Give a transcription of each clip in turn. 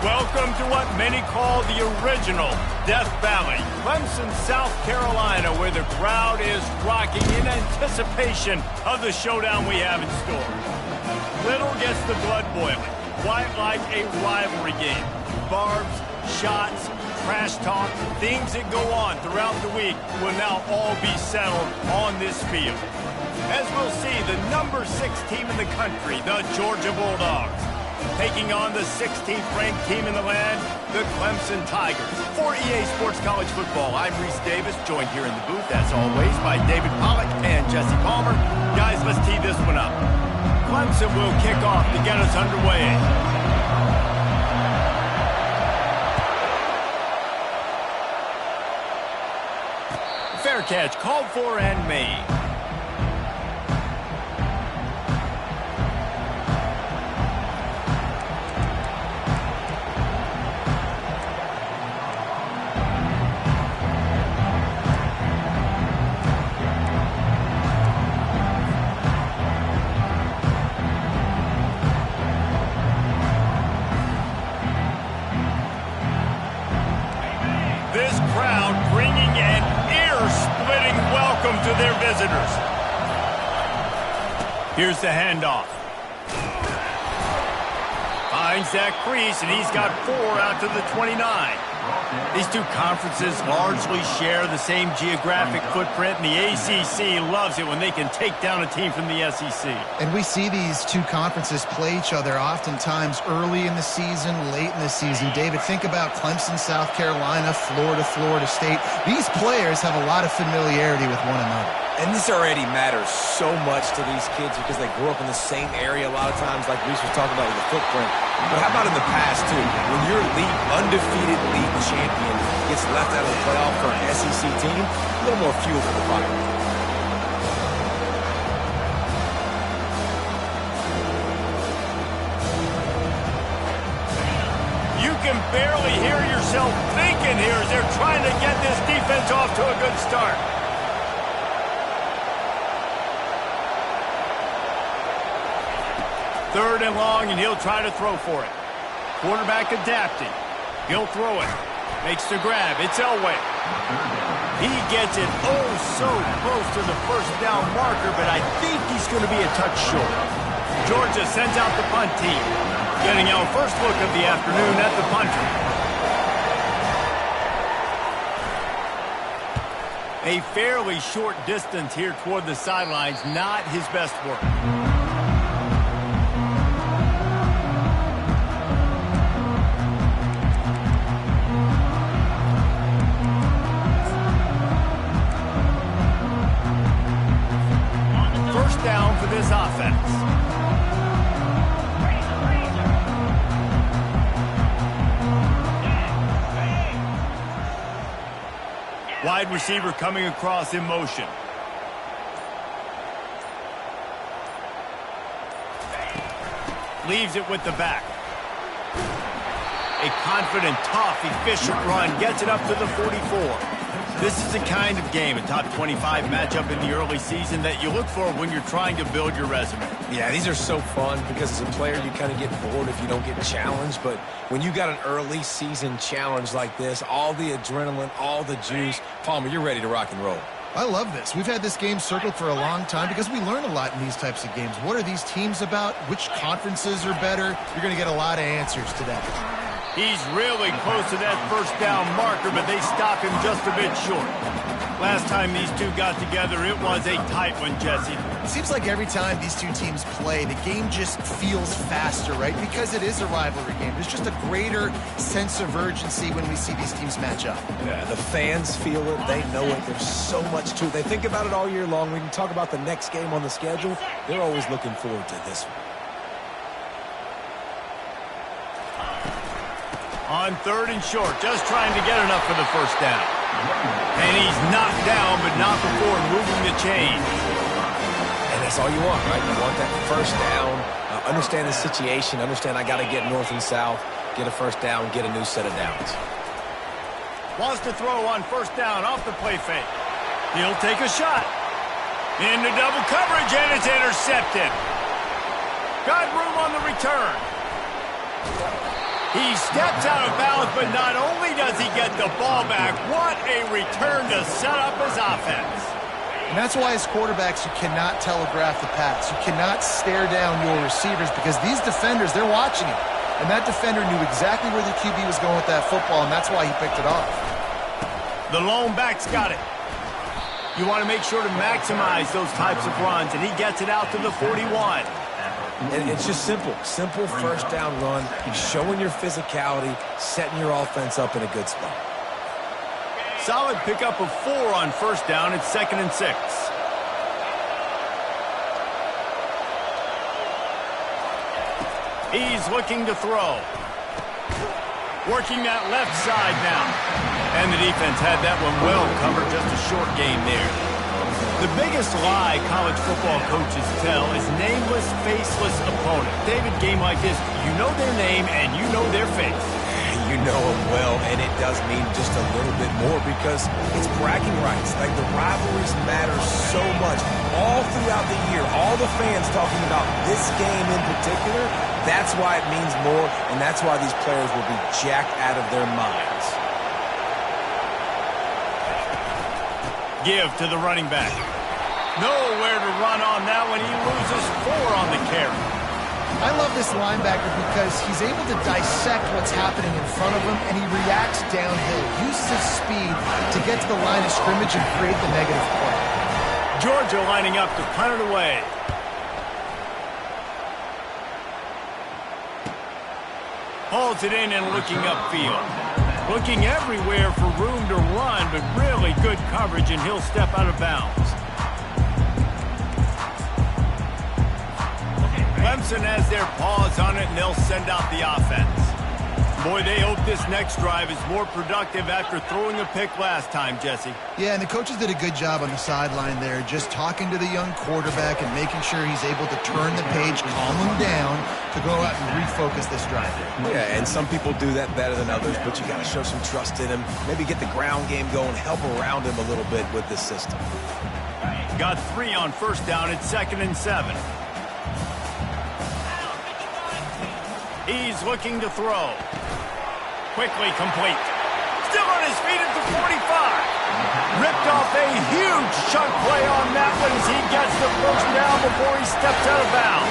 Welcome to what many call the original Death Valley, Clemson, South Carolina, where the crowd is rocking in anticipation of the showdown we have in store. Little gets the blood boiling, quite like a rivalry game. Barbs, shots, trash talk, things that go on throughout the week will now all be settled on this field. As we'll see, the number 6 team in the country, the Georgia Bulldogs, taking on the 16th ranked team in the land, the Clemson Tigers. For EA Sports College Football, I'm Reese Davis, joined here in the booth, as always, by David Pollack and Jesse Palmer. Guys, let's tee this one up. Clemson will kick off to get us underway. Fair catch, called for and made. This crowd bringing an ear-splitting welcome to their visitors. Here's the handoff. Finds that crease, and he's got 4 out to the 29. These two conferences largely share the same geographic footprint, and the ACC loves it when they can take down a team from the SEC. And we see these two conferences play each other oftentimes early in the season, late in the season. David, think about Clemson, South Carolina, Florida, Florida State. These players have a lot of familiarity with one another. And this already matters so much to these kids because they grew up in the same area a lot of times, like Reese was talking about with the footprint. But how about in the past, too? When your undefeated league champion gets left out of the playoff for an SEC team, a little more fuel for the fire. You can barely hear yourself thinking here as they're trying to get this defense off to a good start. Third and long, and he'll try to throw for it. Quarterback adapting. He'll throw it. Makes the grab. It's Elway. He gets it so close to the first down marker, but I think he's going to be a touch short. Georgia sends out the punt team. Getting our first look of the afternoon at the punter. A fairly short distance here toward the sidelines, not his best work. Down for this offense. Wide receiver coming across in motion. Leaves it with the back. A confident, tough, efficient run gets it up to the 44. This is the kind of game, a top 25 matchup in the early season, that you look for when you're trying to build your resume. Yeah, these are so fun because as a player, you kind of get bored if you don't get challenged. But when you got an early season challenge like this, all the adrenaline, all the juice, Palmer, you're ready to rock and roll. I love this. We've had this game circled for a long time because we learn a lot in these types of games. What are these teams about? Which conferences are better? You're going to get a lot of answers today. He's really close to that first down marker, but they stop him just a bit short. Last time these two got together, it was a tight one, Jesse. It seems like every time these two teams play, the game just feels faster, right? Because it is a rivalry game. There's just a greater sense of urgency when we see these teams match up. Yeah, the fans feel it. They know it. There's so much to it. They think about it all year long. We can talk about the next game on the schedule. They're always looking forward to this one. On third and short, just trying to get enough for the first down. And he's knocked down, but not before moving the chain. And that's all you want, right? You want that first down. Understand the situation. Understand I got to get north and south, get a first down, get a new set of downs. Wants to throw on first down off the play fake. He'll take a shot. Into double coverage, and it's intercepted. Got room on the return. He steps out of bounds, but not only does he get the ball back, what a return to set up his offense. And that's why as quarterbacks, you cannot telegraph the pass. You cannot stare down your receivers because these defenders, they're watching it. And that defender knew exactly where the QB was going with that football, and that's why he picked it off. The lone back's got it. You want to make sure to maximize those types of runs, and he gets it out to the 41. And it's just simple first down run, showing your physicality, setting your offense up in a good spot. Solid pickup of 4 on first down. It's 2nd and 6. He's looking to throw. Working that left side now. And the defense had that one well covered, just a short gain there. The biggest lie college football coaches tell is nameless, faceless opponent. David, game like this, you know their name and you know their face. You know them well, and it does mean just a little bit more because it's bragging rights. Like, the rivalries matter so much. All throughout the year, all the fans talking about this game in particular, that's why it means more, and that's why these players will be jacked out of their minds. Give to the running back. Nowhere to run on that one. He loses 4 on the carry. I love this linebacker because he's able to dissect what's happening in front of him, and he reacts downhill, uses his speed to get to the line of scrimmage and create the negative play. Georgia lining up to punt it away. Hauls it in and looking upfield. Looking everywhere for room to run, but really good coverage, and he'll step out of bounds. Clemson has their paws on it, and they'll send out the offense. Boy, they hope this next drive is more productive after throwing a pick last time, Jesse. Yeah, and the coaches did a good job on the sideline there, just talking to the young quarterback and making sure he's able to turn the page, calm him down, to go out and refocus this drive. Yeah, and some people do that better than others, but you got to show some trust in him. Maybe get the ground game going, help around him a little bit with this system. Got 3 on first down. It's 2nd and 7. He's looking to throw. Quickly complete. Still on his feet at the 45. Ripped off a huge chunk play on that one as he gets the first down before he steps out of bounds.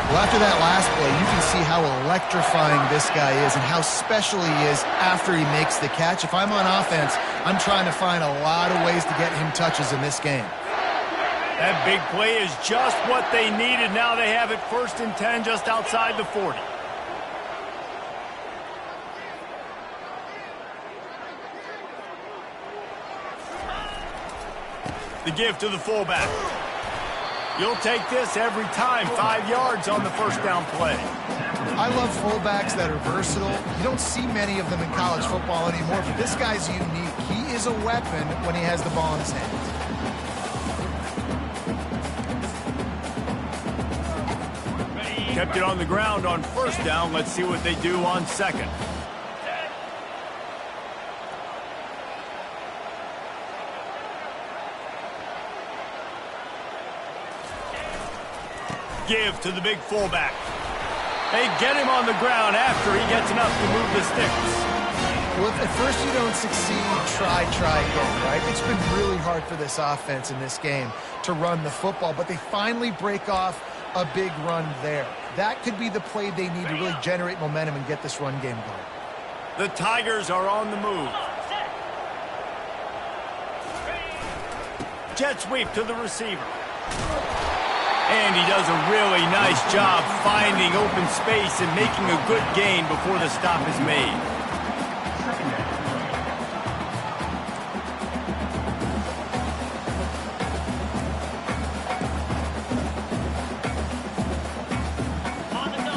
Well, after that last play, you can see how electrifying this guy is and how special he is after he makes the catch. If I'm on offense, I'm trying to find a lot of ways to get him touches in this game. That big play is just what they needed. Now they have it 1st and 10 just outside the 40. The give to the fullback. You'll take this every time. 5 yards on the first down play. I love fullbacks that are versatile. You don't see many of them in college football anymore, but this guy's unique. He is a weapon when he has the ball in his hands. Kept it on the ground on first down. Let's see what they do on 2nd. Give to the big fullback. They get him on the ground after he gets enough to move the sticks. Well, if at first you don't succeed, try again, right? It's been really hard for this offense in this game to run the football, but they finally break off a big run there. That could be the play they need to really generate momentum and get this run game going. The Tigers are on the move. Jet sweep to the receiver. And he does a really nice job finding open space and making a good gain before the stop is made.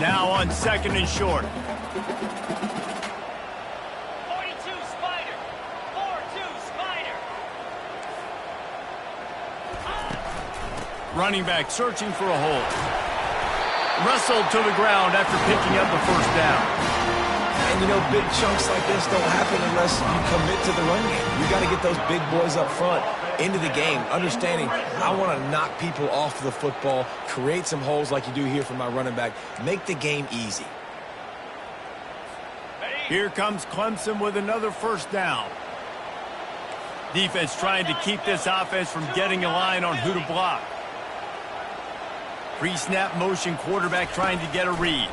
Now on 2nd and short. 42 Spider. 4-2 Spider. Running back searching for a hole. Wrestled to the ground after picking up the first down. And, you know, big chunks like this don't happen unless you commit to the run game. You got to get those big boys up front into the game, understanding I want to knock people off the football, create some holes like you do here for my running back, make the game easy. Here comes Clemson with another first down. Defense trying to keep this offense from getting a line on who to block. Pre-snap motion, quarterback trying to get a read.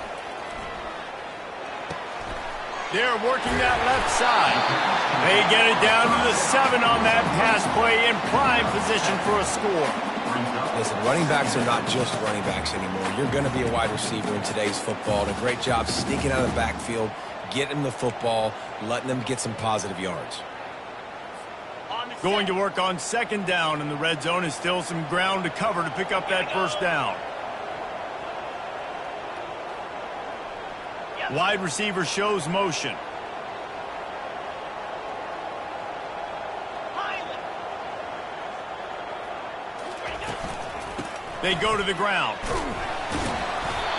They're working that left side. They get it down to the 7 on that pass play in prime position for a score. Listen, running backs are not just running backs anymore. You're going to be a wide receiver in today's football. And a great job sneaking out of the backfield, getting the football, letting them get some positive yards. Going to work on second down in the red zone, and still some ground to cover to pick up that first down. Wide receiver shows motion. They go to the ground.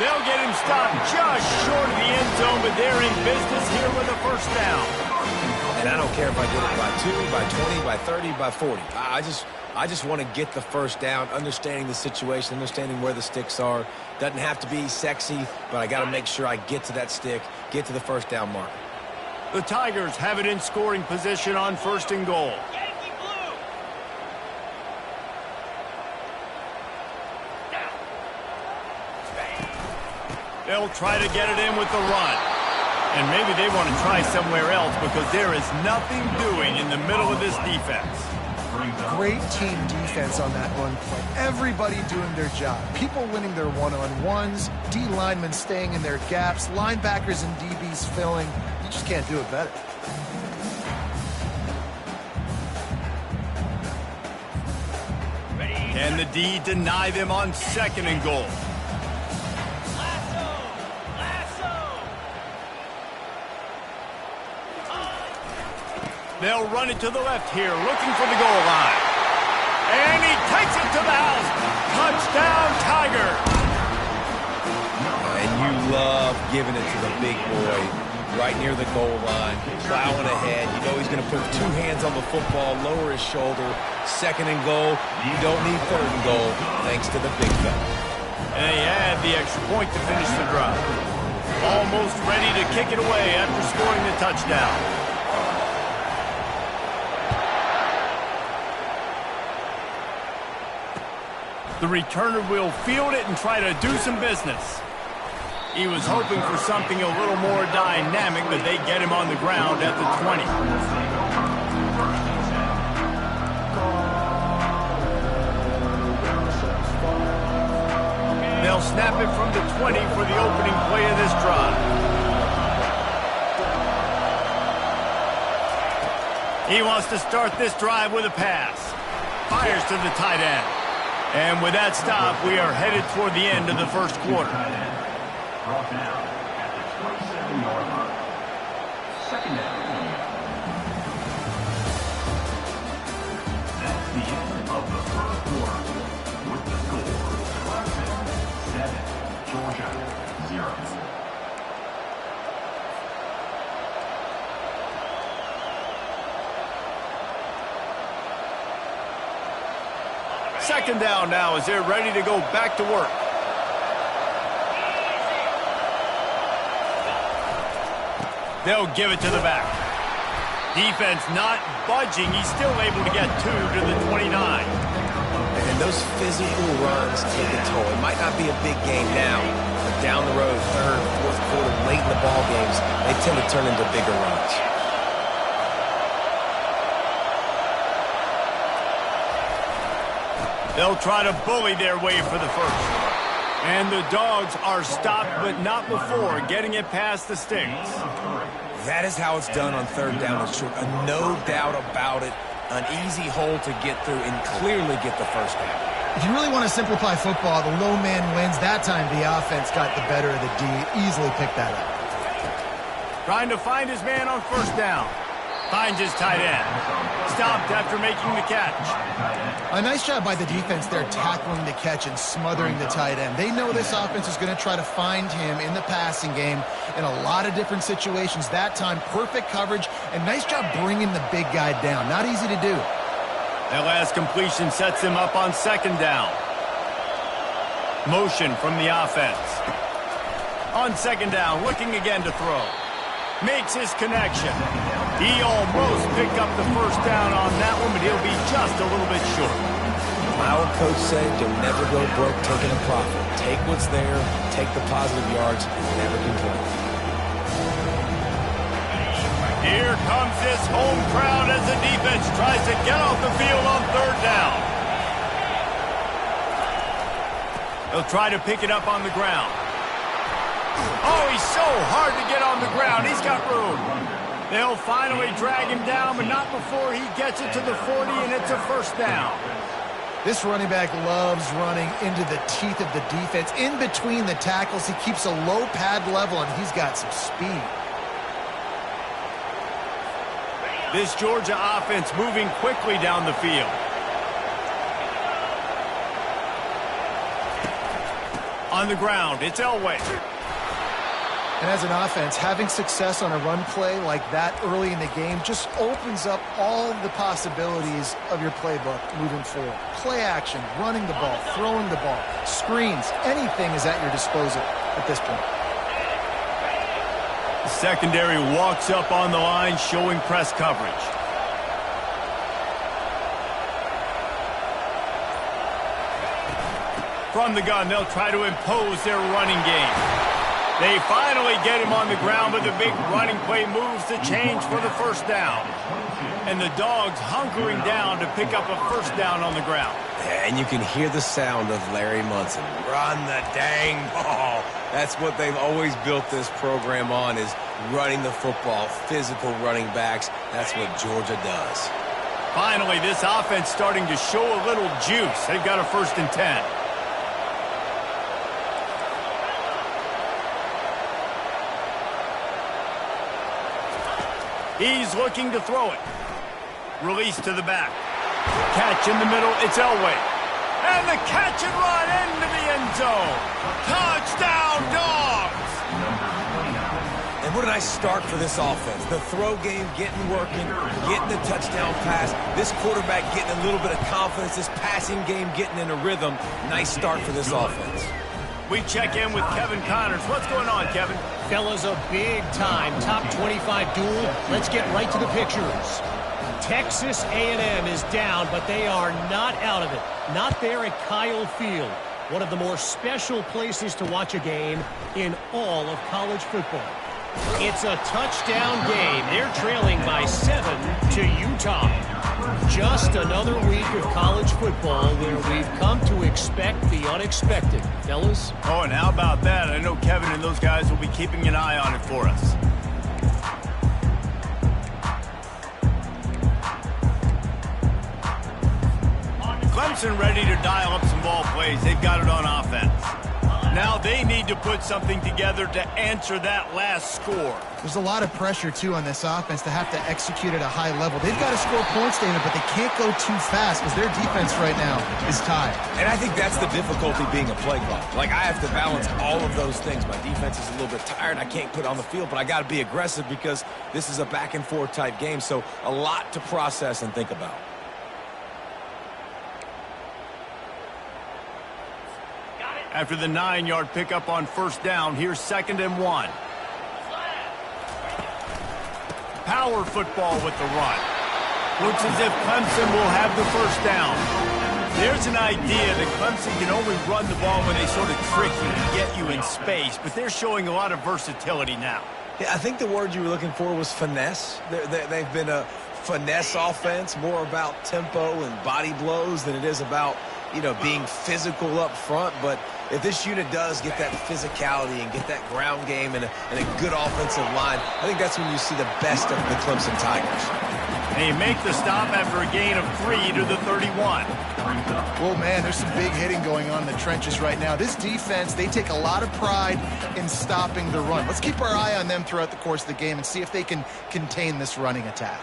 They'll get him stopped just short of the end zone, but they're in business here with a first down. And I don't care if I get it by 2, by 20, by 30, by 40. I just want to get the first down, understanding the situation, understanding where the sticks are. Doesn't have to be sexy, but I got to make sure I get to that stick, get to the first down mark. The Tigers have it in scoring position on first and goal. Yankee blue. They'll try to get it in with the run. And maybe they want to try somewhere else because there is nothing doing in the middle of this defense. Great team defense on that run play. Everybody doing their job. People winning their one-on-ones, D linemen staying in their gaps, linebackers and DBs filling. You just can't do it better. Can the D deny them on second and goal? They'll run it to the left here, looking for the goal line. And he takes it to the house. Touchdown, Tiger. And you love giving it to the big boy right near the goal line, plowing ahead. You know he's going to put 2 hands on the football, lower his shoulder. Second and goal. You don't need third and goal, thanks to the big fella. And they add the extra point to finish the drive. Almost ready to kick it away after scoring the touchdown. The returner will field it and try to do some business. He was hoping for something a little more dynamic, but they get him on the ground at the 20. They'll snap it from the 20 for the opening play of this drive. He wants to start this drive with a pass. Fires to the tight end. And with that stop, we are headed toward the end of the first quarter. Brought down at the 27-yard line. Second down. That's the end of the first quarter. With the score, Clemson 7, Georgia 0. Second down now as they're ready to go back to work. They'll give it to the back. Defense not budging. He's still able to get 2 to the 29. And those physical runs take a toll. It might not be a big game now, but down the road, third, fourth quarter, late in the ball games, they tend to turn into bigger runs. They'll try to bully their way for the first. And the Dogs are stopped, but not before getting it past the sticks. That is how it's done on third down and short. No doubt about it. An easy hole to get through and clearly get the first down. If you really want to simplify football, the low man wins. That time the offense got the better of the D. Easily picked that up. Trying to find his man on first down. Finds his tight end. Stopped after making the catch. A nice job by the defense there, tackling the catch and smothering the tight end. They know this offense is going to try to find him in the passing game in a lot of different situations. That time, perfect coverage, and nice job bringing the big guy down. Not easy to do. That last completion sets him up on second down. Motion from the offense. On second down, looking again to throw. makes his connection. He almost picked up the first down on that one, but he'll be just a little bit short. My old coach said, you'll never go broke taking a profit. Take what's there, take the positive yards, and never complain. Here comes this home crowd as the defense tries to get off the field on third down. They'll try to pick it up on the ground. Oh, he's so hard to get on the ground. He's got room. They'll finally drag him down, but not before he gets it to the 40, and it's a first down. This running back loves running into the teeth of the defense. In between the tackles, he keeps a low pad level, and he's got some speed. This Georgia offense moving quickly down the field. On the ground, it's Elway. And as an offense, having success on a run play like that early in the game just opens up all the possibilities of your playbook moving forward. Play action, running the ball, throwing the ball, screens, anything is at your disposal at this point. The secondary walks up on the line, showing press coverage. From the gun, they'll try to impose their running game. They finally get him on the ground, but the big running play moves the change for the first down. And the Dogs hunkering down to pick up a first down on the ground. And you can hear the sound of Larry Munson. Run the dang ball. That's what they've always built this program on, is running the football, physical running backs. That's what Georgia does. Finally, this offense starting to show a little juice. They've got a 1st and 10. He's looking to throw it. Release to the back. Catch in the middle. It's Elway. And the catch and run into the end zone. Touchdown, Dogs! And what a nice start for this offense. The throw game getting working, getting the touchdown pass. This quarterback getting a little bit of confidence. This passing game getting in a rhythm. Nice start for this offense. We check in with Kevin Connors. What's going on, Kevin? Fellas, a big-time top 25 duel. Let's get right to the pictures. Texas A&M is down, but they are not out of it. Not there at Kyle Field, one of the more special places to watch a game in all of college football. It's a touchdown game. They're trailing by 7 to Utah. Just another week of college football where we've come to expect the unexpected. Fellas? Oh, and how about that? I know Kevin and those guys will be keeping an eye on it for us. Clemson ready to dial up some ball plays. They've got it on offense. Now they need to put something together to answer that last score. There's a lot of pressure, too, on this offense to have to execute at a high level. They've got to score points, David, but they can't go too fast because their defense right now is tied. And I think that's the difficulty being a play caller. Like, I have to balance all of those things. My defense is a little bit tired. I can't put it on the field, but I got to be aggressive because this is a back-and-forth type game. So a lot to process and think about. After the 9-yard pickup on first down, here's 2nd and 1. Power football with the run. Looks as if Clemson will have the first down. There's an idea that Clemson can only run the ball when they sort of trick you and get you in space, but they're showing a lot of versatility now. Yeah, I think the word you were looking for was finesse. They've been a finesse offense, more about tempo and body blows than it is about, you know, being physical up front. But if this unit does get that physicality and get that ground game and a good offensive line, I think that's when you see the best of the Clemson Tigers. They make the stop after a gain of 3 to the 31. Well, man, there's some big hitting going on in the trenches right now. This defense, they take a lot of pride in stopping the run. Let's keep our eye on them throughout the course of the game and see if they can contain this running attack.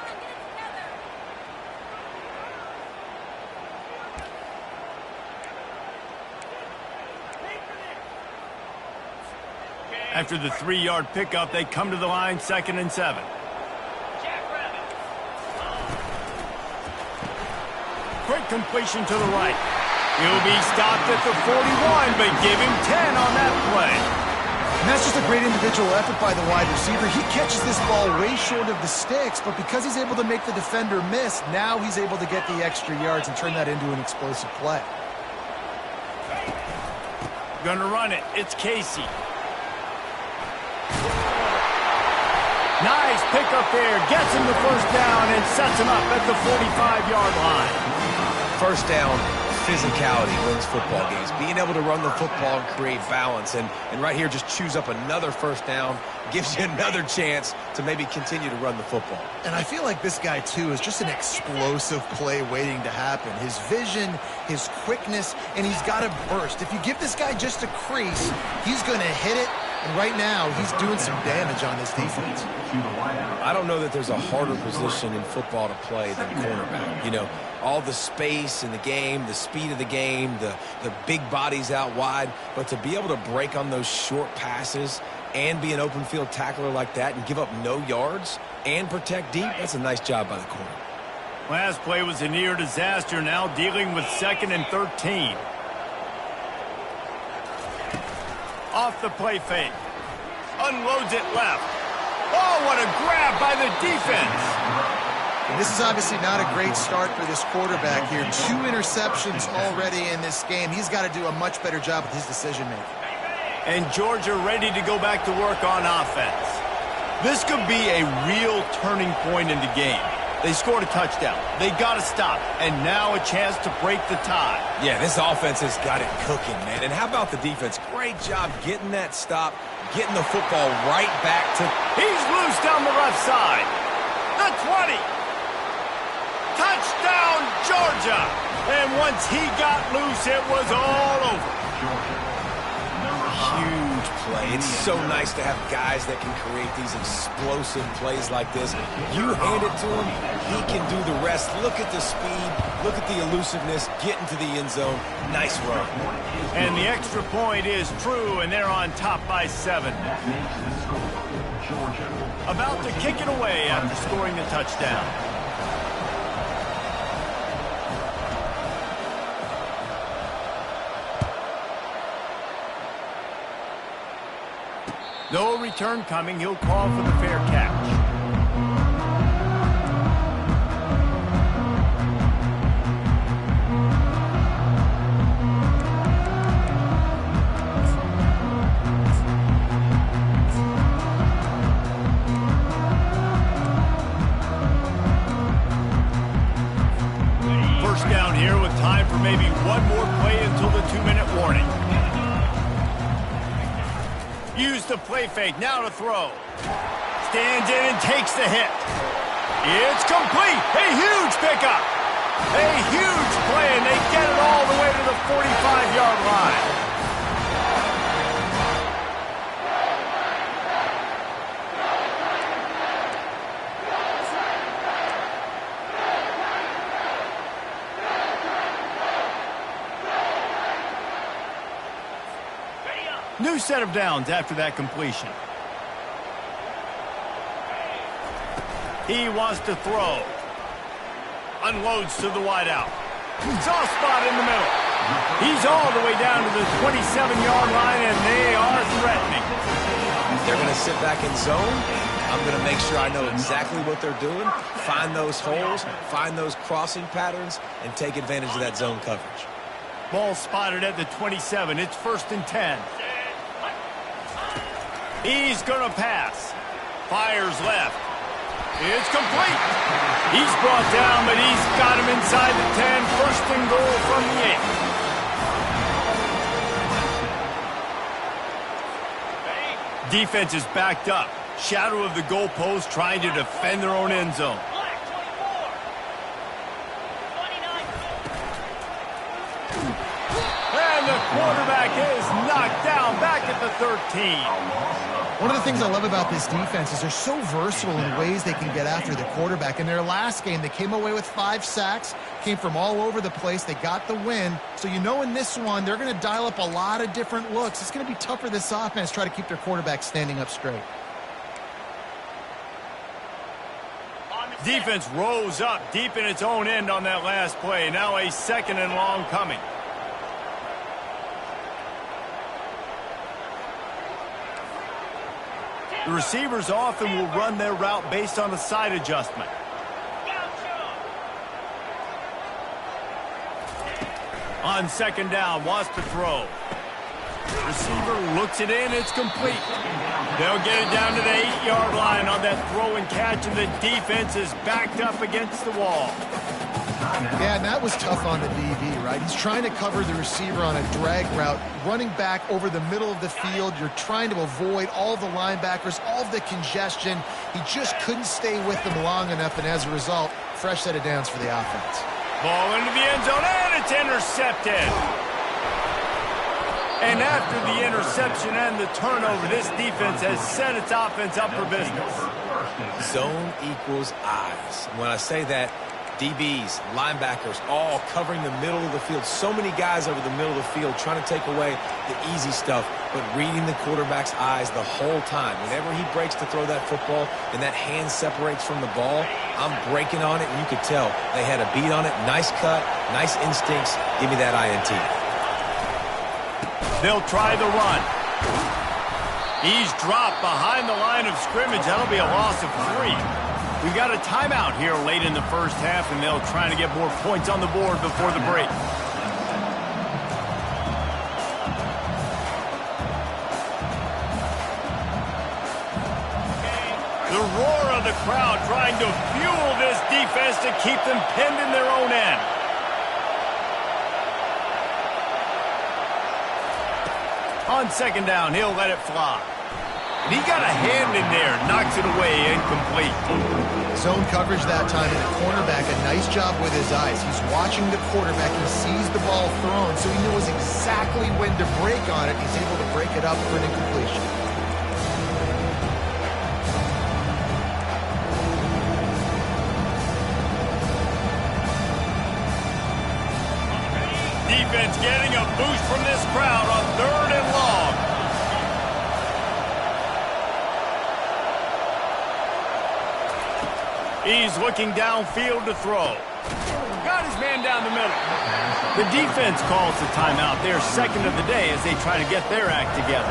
After the 3-yard pickup, they come to the line, 2nd and 7. Quick completion to the right. He'll be stopped at the 41, but give him 10 on that play. And that's just a great individual effort by the wide receiver. He catches this ball way short of the sticks, but because he's able to make the defender miss, now he's able to get the extra yards and turn that into an explosive play. Gonna run it. It's Casey. Nice pickup there. Gets him the first down and sets him up at the 45-yard line. First down, physicality wins football games. Being able to run the football and create balance. And right here, just choose up another first down. Gives you another chance to maybe continue to run the football. And I feel like this guy, too, is just an explosive play waiting to happen. His vision, his quickness, and he's got a burst. If you give this guy just a crease, he's going to hit it. And right now, he's doing some damage on this defense. I don't know that there's a harder position in football to play than cornerback. You know, all the space in the game, the speed of the game, the big bodies out wide. But to be able to break on those short passes and be an open field tackler like that and give up no yards and protect deep, that's a nice job by the corner. Last play was a near disaster, now dealing with 2nd and 13. Off the play fake. Unloads it left. Oh, what a grab by the defense. And this is obviously not a great start for this quarterback here. 2 interceptions already in this game. He's got to do a much better job with his decision-making. And Georgia ready to go back to work on offense. This could be a real turning point in the game. They scored a touchdown. They got to stop. And now a chance to break the tie. Yeah, this offense has got it cooking, man. And how about the defense? Great job getting that stop, getting the football right back to... He's loose down the left side. The 20. Touchdown, Georgia. And once he got loose, it was all over. Huge play. It's so nice to have guys that can create these explosive plays like this. You hand it to him, he can do the rest. Look at the speed, look at the elusiveness, get into the end zone. Nice run. And the extra point is true, and they're on top by 7. About to kick it away after scoring the touchdown. No return coming. He'll call for the fair catch. First down here with time for maybe one more play until the 2-minute warning. Use the play fake, now to throw. Stands in and takes the hit. It's complete. A huge pickup. A huge play, and they get it all the way to the 45-yard line. New set of downs after that completion. He wants to throw. Unloads to the wideout. Soft spot in the middle. He's all the way down to the 27-yard line, and they are threatening. They're going to sit back in zone. I'm going to make sure I know exactly what they're doing, find those holes, find those crossing patterns, and take advantage of that zone coverage. Ball spotted at the 27. It's 1st and 10. He's going to pass. Fires left. It's complete. He's brought down, but he's got him inside the 10. 1st and goal from the 8. Defense is backed up. Shadow of the goalpost trying to defend their own end zone. And the quarterback is knocked down back at the 13. One of the things I love about this defense is they're so versatile in ways they can get after the quarterback. In their last game, they came away with 5 sacks, came from all over the place. They got the win. So you know in this one, they're going to dial up a lot of different looks. It's going to be tough for this offense to try to keep their quarterback standing up straight. Defense rose up deep in its own end on that last play. Now a 2nd and long coming. The receivers often will run their route based on a side adjustment. On second down, wants to throw. Receiver looks it in, it's complete. They'll get it down to the 8-yard line on that throw and catch, and the defense is backed up against the wall. Yeah, and that was tough on the DB, right? He's trying to cover the receiver on a drag route, running back over the middle of the field. You're trying to avoid all the linebackers, all of the congestion. He just couldn't stay with them long enough, and as a result, fresh set of downs for the offense. Ball into the end zone, and it's intercepted. And after the interception and the turnover, this defense has set its offense up for business. Zone equals eyes. When I say that, DBs, linebackers, all covering the middle of the field. So many guys over the middle of the field trying to take away the easy stuff, but reading the quarterback's eyes the whole time. Whenever he breaks to throw that football and that hand separates from the ball, I'm breaking on it, and you could tell they had a beat on it. Nice cut, nice instincts. Give me that INT. They'll try the run. He's dropped behind the line of scrimmage. That'll be a loss of 3. We've got a timeout here late in the first half, and they'll try to get more points on the board before the break. The roar of the crowd trying to fuel this defense to keep them pinned in their own end. On second down, he'll let it fly. And he got a hand in there, knocks it away, incomplete. Zone coverage that time, and the cornerback, a nice job with his eyes. He's watching the quarterback. He sees the ball thrown, so he knows exactly when to break on it. He's able to break it up for an incompletion. Defense getting a boost from this crowd on 3rd and long. He's looking downfield to throw. Got his man down the middle. The defense calls the timeout. They're second of the day as they try to get their act together.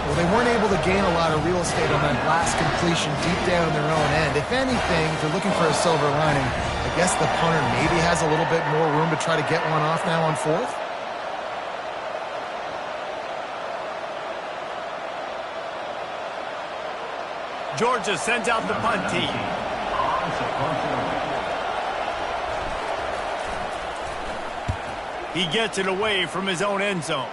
Well, they weren't able to gain a lot of real estate on that last completion deep down in their own end. If anything, if they're looking for a silver lining, I guess the punter maybe has a little bit more room to try to get one off now on 4th. Georgia sends out the punt team. He gets it away from his own end zone.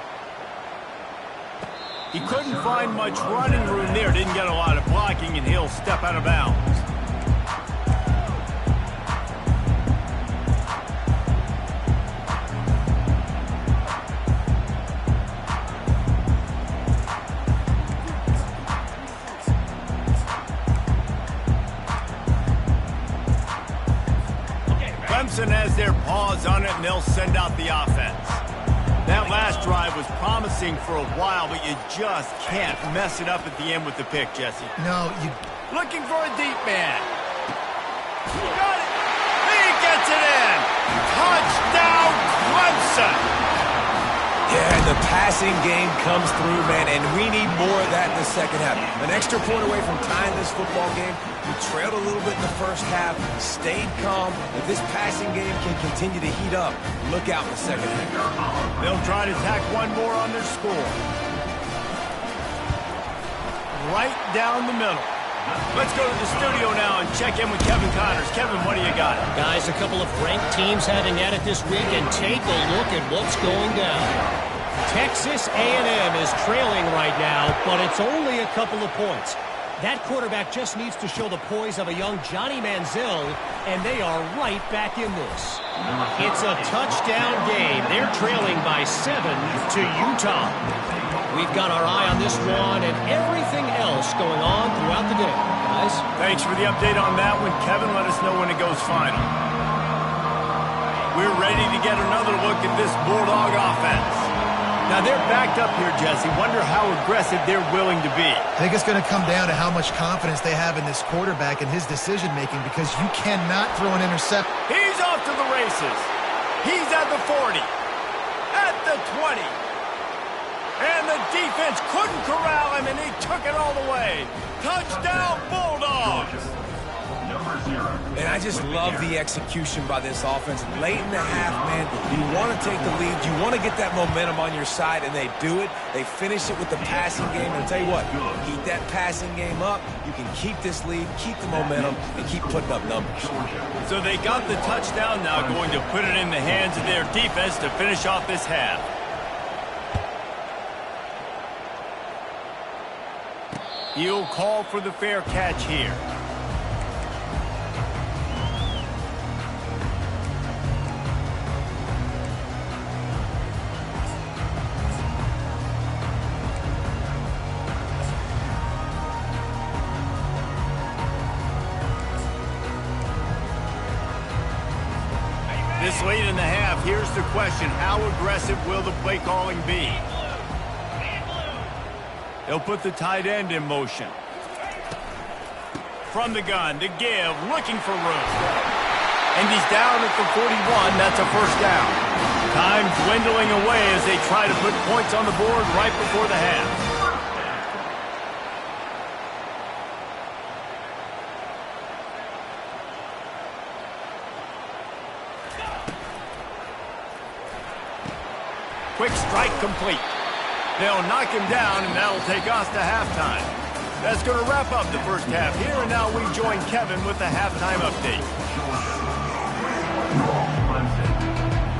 He couldn't find much running room there, didn't get a lot of blocking, and he'll step out of bounds. Clemson has their paws on it, and they'll send out the offense. That last drive was promising for a while, but you just can't mess it up at the end with the pick, Jesse. No, you... Looking for a deep man. Got it. He gets it in. Touchdown, Clemson. Yeah, and the passing game comes through, man, and we need more of that in the second half. An extra point away from tying this football game. We trailed a little bit in the first half, stayed calm. If this passing game can continue to heat up, look out in the second half. They'll try to tack one more on their score. Right down the middle. Let's go to the studio now and check in with Kevin Connors. Kevin, what do you got? Guys, a couple of ranked teams having at it this week, and take a look at what's going down. Texas A&M is trailing right now, but it's only a couple of points. That quarterback just needs to show the poise of a young Johnny Manziel, and they are right back in this. It's a touchdown game. They're trailing by 7 to Utah. We've got our eye on this one and everything else going on throughout the day, guys. Thanks for the update on that one, Kevin. Let us know when it goes final. We're ready to get another look at this Bulldog offense. Now, they're backed up here, Jesse. Wonder how aggressive they're willing to be. I think it's going to come down to how much confidence they have in this quarterback and his decision-making, because you cannot throw an interception. He's off to the races. He's at the 40, at the 20. And the defense couldn't corral him, and he took it all the way. Touchdown, Bulldogs! Number 0. And I just love the execution by this offense. Late in the half, man, you want to take the lead. You want to get that momentum on your side, and they do it. They finish it with the passing game. And I'll tell you what, keep that passing game up. You can keep this lead, keep the momentum, and keep putting up numbers. So they got the touchdown now, going to put it in the hands of their defense to finish off this half. He'll call for the fair catch here. This late in the half, here's the question. How aggressive will the play calling be? They'll put the tight end in motion. From the gun to give, looking for room. And he's down at the 41. That's a first down. Time dwindling away as they try to put points on the board right before the half. Quick strike complete. They'll knock him down, and that'll take us to halftime. That's going to wrap up the first half here, and now we join Kevin with the halftime update.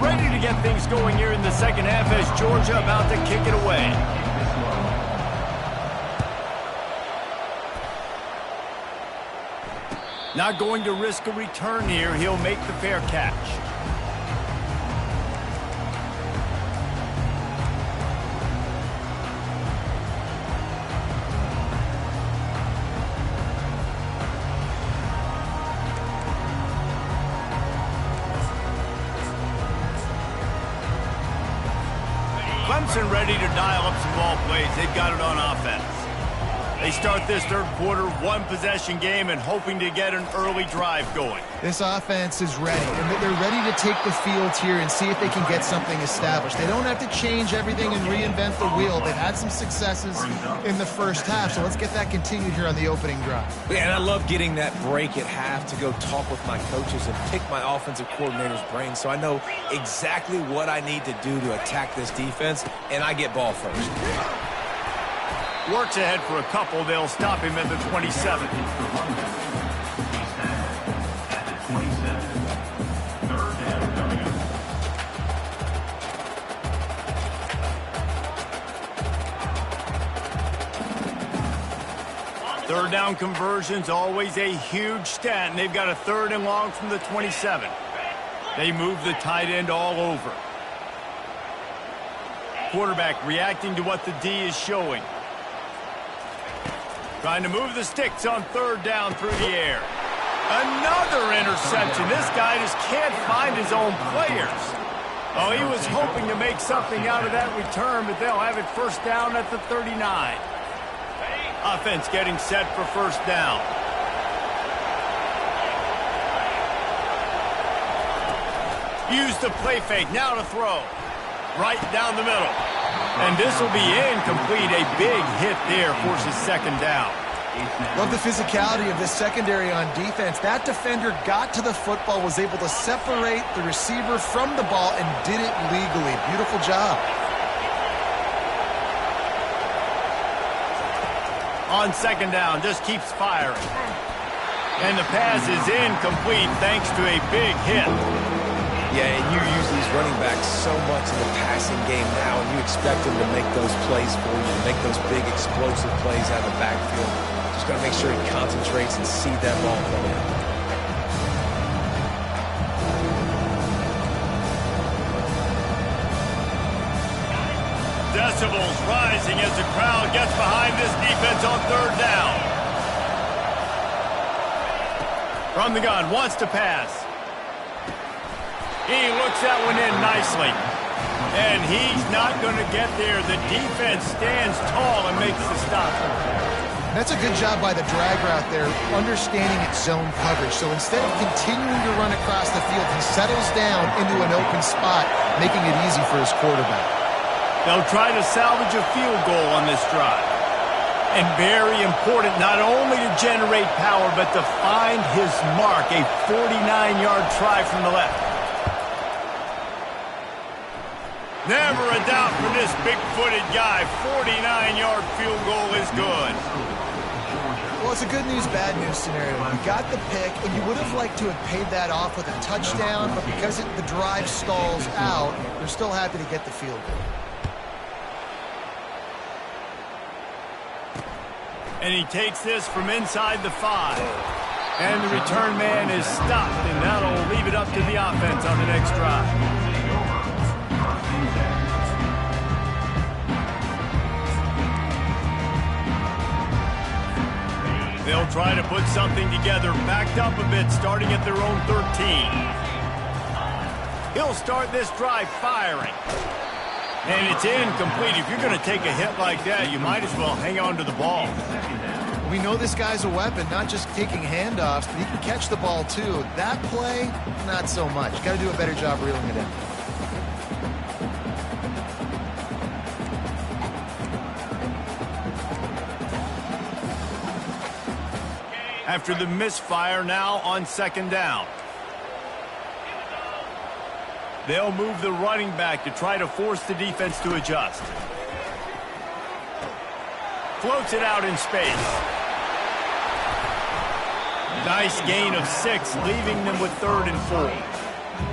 Ready to get things going here in the second half as Georgia about to kick it away. Not going to risk a return here. He'll make the fair catch. Clemson ready to dial up some ball plays. They've got it on offense. They start this third quarter, one-possession game, and hoping to get an early drive going. This offense is ready, and they're ready to take the field here and see if they can get something established. They don't have to change everything and reinvent the wheel. They've had some successes in the first half, so let's get that continued here on the opening drive. Yeah, and I love getting that break at half to go talk with my coaches and pick my offensive coordinator's brain so I know exactly what I need to do to attack this defense, and I get ball first. Works ahead for a couple. They'll stop him at the 27. At the 27. Third down coming up. Third down conversions, always a huge stat, and they've got a 3rd and long from the 27. They move the tight end all over. Quarterback reacting to what the D is showing. Trying to move the sticks on 3rd down through the air. Another interception. This guy just can't find his own players. Oh, he was hoping to make something out of that return, but they'll have it first down at the 39. Offense getting set for first down. Use the play fake. Now to throw. Right down the middle. And this will be incomplete. A big hit there forces second down. Love the physicality of this secondary on defense. That defender got to the football, was able to separate the receiver from the ball, and did it legally. Beautiful job. On second down, just keeps firing. And the pass is incomplete thanks to a big hit. Yeah, and you use these running backs so much in the passing game now, and you expect them to make those plays for you, make those big explosive plays out of the backfield. Just got to make sure he concentrates and see that ball come in. Decibels rising as the crowd gets behind this defense on 3rd down. From the gun, wants to pass. He looks that one in nicely. And he's not going to get there. The defense stands tall and makes the stop. That's a good job by the drag route there, understanding its zone coverage. So instead of continuing to run across the field, he settles down into an open spot, making it easy for his quarterback. They'll try to salvage a field goal on this drive. And very important not only to generate power, but to find his mark, a 49-yard try from the left. Never a doubt for this big-footed guy. 49-yard field goal is good. Well, it's a good news, bad news scenario. You got the pick, and you would have liked to have paid that off with a touchdown, but because the drive stalls out, they're still happy to get the field goal. And he takes this from inside the 5. And the return man is stopped, and that'll leave it up to the offense on the next drive. They'll try to put something together, backed up a bit, starting at their own 13. He'll start this drive firing. And it's incomplete. If you're going to take a hit like that, you might as well hang on to the ball. We know this guy's a weapon, not just taking handoffs, but he can catch the ball too. That play, not so much. Got to do a better job reeling it in. After the misfire, now on second down. They'll move the running back to try to force the defense to adjust. Floats it out in space. Nice gain of 6, leaving them with 3rd and 4.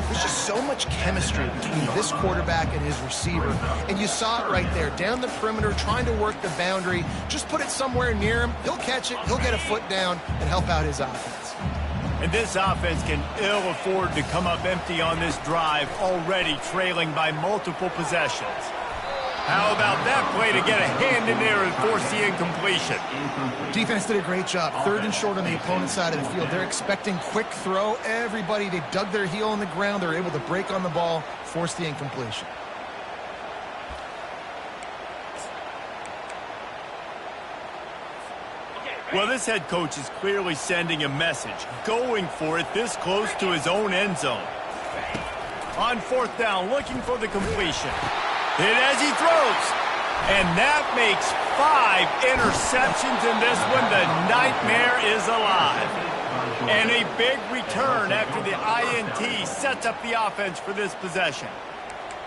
There's just so much chemistry between this quarterback and his receiver. And you saw it right there, down the perimeter, trying to work the boundary. Just put it somewhere near him. He'll catch it, he'll get a foot down, and help out his offense. And this offense can ill afford to come up empty on this drive, already trailing by multiple possessions. How about that play to get a hand in there and force the incompletion? Defense did a great job. 3rd and short on the opponent's side of the field. They're expecting quick throw. Everybody, they dug their heel in the ground. They're able to break on the ball, force the incompletion. Well, this head coach is clearly sending a message, going for it this close to his own end zone. On 4th down, looking for the completion. Hit as he throws. And that makes 5 interceptions in this one. The nightmare is alive. And a big return after the INT sets up the offense for this possession.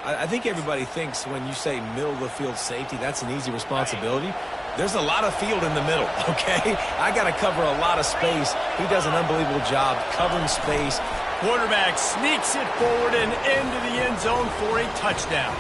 I think everybody thinks when you say middle of the field safety, that's an easy responsibility. There's a lot of field in the middle, okay? I got to cover a lot of space. He does an unbelievable job covering space. Quarterback sneaks it forward and into the end zone for a touchdown.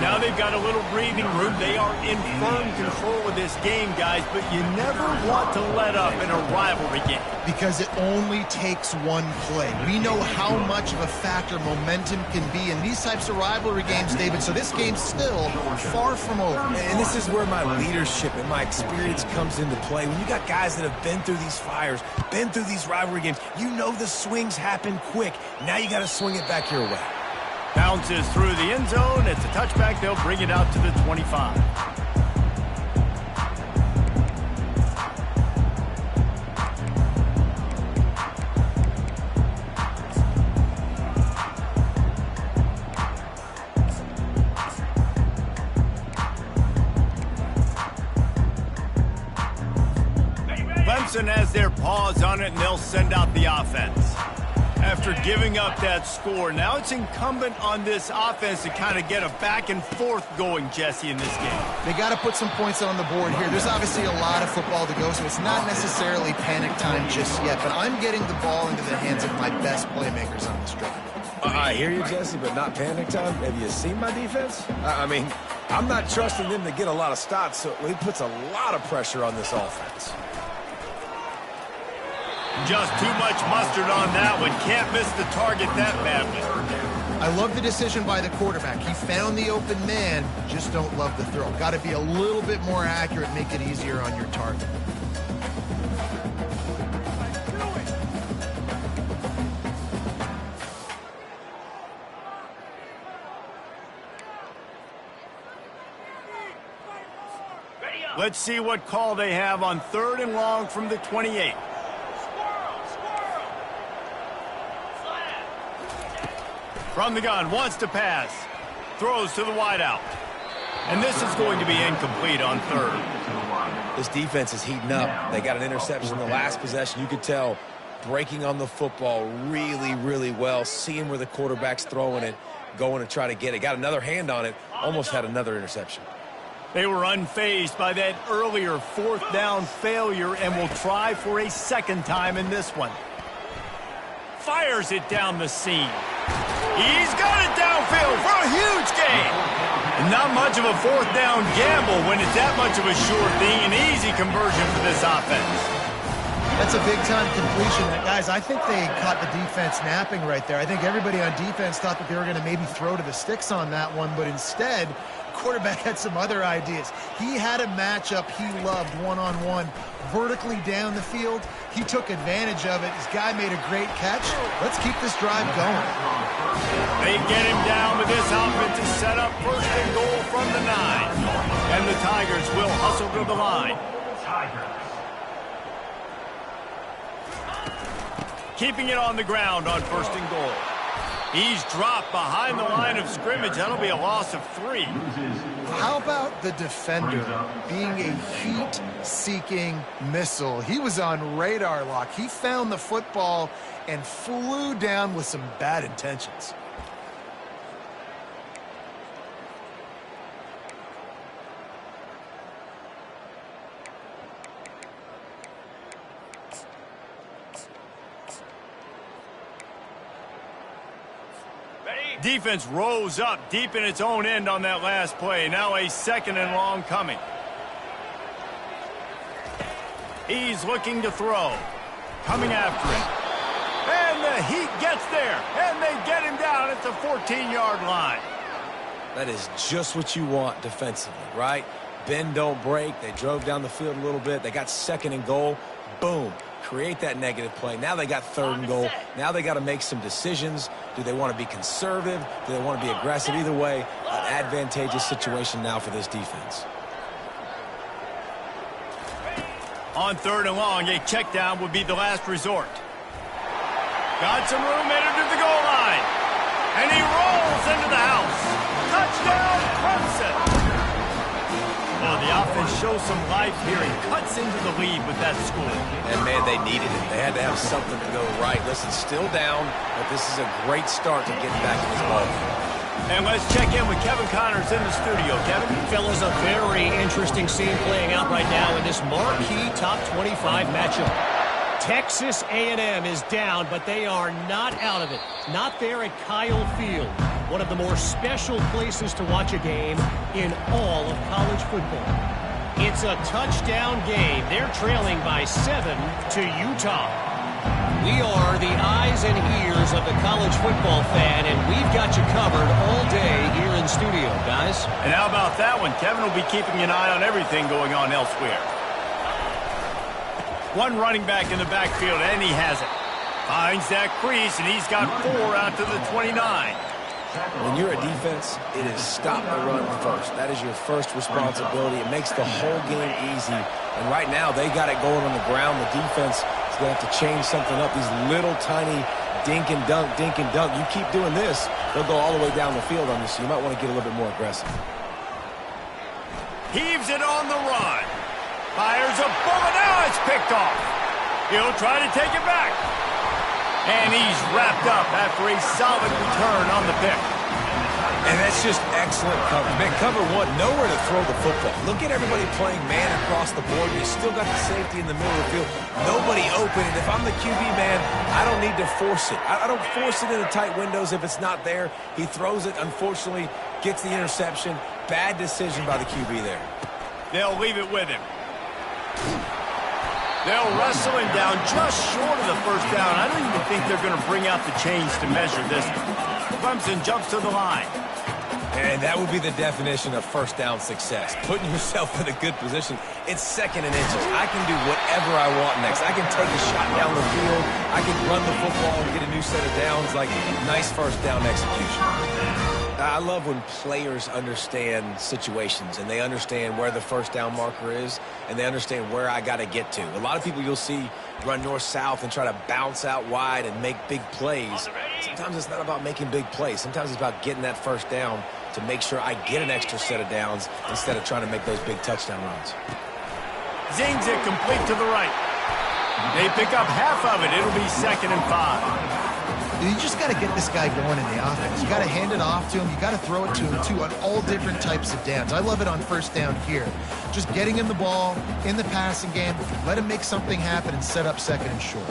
Now they've got a little breathing room. They are in firm control of this game, guys, but you never want to let up in a rivalry game. Because it only takes one play. We know how much of a factor momentum can be in these types of rivalry games, David, so this game's still far from over. And this is where my leadership and my experience comes into play. When you got guys that have been through these fires, been through these rivalry games, you know the swings happen quick. Now you got to swing it back your way. Bounces through the end zone. It's a touchback. They'll bring it out to the 25. Clemson has their paws on it, and they'll send out the offense. After giving up that score, now it's incumbent on this offense to kind of get a back and forth going, Jesse, in this game. They got to put some points on the board here. There's obviously a lot of football to go, so it's not necessarily panic time just yet, but I'm getting the ball into the hands of my best playmakers on this drive. I hear you, Jesse, but not panic time. Have you seen my defense? I mean, I'm not trusting them to get a lot of stops, so it puts a lot of pressure on this offense. Just too much mustard on that one. Can't miss the target that badly. I love the decision by the quarterback. He found the open man, just don't love the throw. Got to be a little bit more accurate, make it easier on your target. Let's see what call they have on 3rd and long from the 28. From the gun, wants to pass. throws to the wideout. And this is going to be incomplete on third. This defense is heating up. They got an interception in the last possession. You could tell breaking on the football really, really well, seeing where the quarterback's throwing it, going to try to get it. Got another hand on it, almost had another interception. They were unfazed by that earlier fourth down failure and will try for a second time in this one. Fires it down the seam. He's got it downfield for a huge gain. Not much of a fourth down gamble when it's that much of a sure thing, an easy conversion for this offense. That's a big-time completion. Guys, I think they caught the defense napping right there. I think everybody on defense thought that they were going to maybe throw to the sticks on that one, but instead, the quarterback had some other ideas. He had a matchup he loved one-on-one, vertically down the field. He took advantage of it. This guy made a great catch. Let's keep this drive going. They get him down, but this offense is set up first and goal from the 9. And the Tigers will hustle to the line. Keeping it on the ground on first and goal. He's dropped behind the line of scrimmage. That'll be a loss of 3. How about the defender being a heat-seeking missile? He was on radar lock. He found the football and flew down with some bad intentions. Defense rose up deep in its own end on that last play. Now a second and long coming. He's looking to throw. Coming after him. And the heat gets there. And they get him down at the 14-yard line. That is just what you want defensively, right? Bend, don't break. They drove down the field a little bit. They got second and goal. Boom. Create that negative play. Now they got third and goal. Now they got to make some decisions. Do they want to be conservative? Do they want to be aggressive? Either way, an advantageous situation now for this defense. On third and long, a check down would be the last resort. Got some room headed to the goal line. And he rolls into the house. Touchdown, Clemson. Well, the offense shows some life here and cuts into the lead with that score. And, man, they needed it. They had to have something to go right. Listen, still down, but this is a great start to getting back in this ball. And let's check in with Kevin Connors in the studio. Kevin? Fellas, a very interesting scene playing out right now in this marquee top 25 matchup. Texas A&M is down, but they are not out of it. Not there at Kyle Field. One of the more special places to watch a game in all of college football. It's a touchdown game. They're trailing by 7 to Utah. We are the eyes and ears of the college football fan, and we've got you covered all day here in studio, guys. And how about that one? Kevin will be keeping an eye on everything going on elsewhere. One running back in the backfield, and he has it. Finds that crease, and he's got 4 out to the 29. When you're a defense, it is stop the run first. That is your first responsibility. It makes the whole game easy. And right now, they got it going on the ground. The defense is going to have to change something up. These little tiny dink and dunk, dink and dunk. You keep doing this, they'll go all the way down the field on you, so you might want to get a little bit more aggressive. Heaves it on the run. Fires a bullet. Now it's picked off. He'll try to take it back. And he's wrapped up after a solid return on the pick. And that's just excellent cover. Man, cover one, nowhere to throw the football. Look at everybody playing man across the board. You still got the safety in the middle of the field. Nobody open. And if I'm the QB, man, I don't need to force it. I don't force it into tight windows if it's not there. He throws it, unfortunately, gets the interception. Bad decision by the QB there. They'll leave it with him. They'll wrestle him down just short of the first down. I don't even think they're going to bring out the chains to measure this. Clemson jumps to the line. And that would be the definition of first down success. Putting yourself in a good position. It's second and inches. I can do whatever I want next. I can take a shot down the field. I can run the football and get a new set of downs. Like, nice first down execution. I love when players understand situations and they understand where the first down marker is and they understand where I got to get to. A lot of people you'll see run north-south and try to bounce out wide and make big plays. Sometimes it's not about making big plays. Sometimes it's about getting that first down to make sure I get an extra set of downs instead of trying to make those big touchdown runs. Zings it complete to the right. They pick up half of it. It'll be 2nd and 5. You just got to get this guy going in the offense. You got to hand it off to him. You got to throw it to him, too, on all different types of downs. I love it on first down here. Just getting him the ball in the passing game, let him make something happen and set up 2nd and short.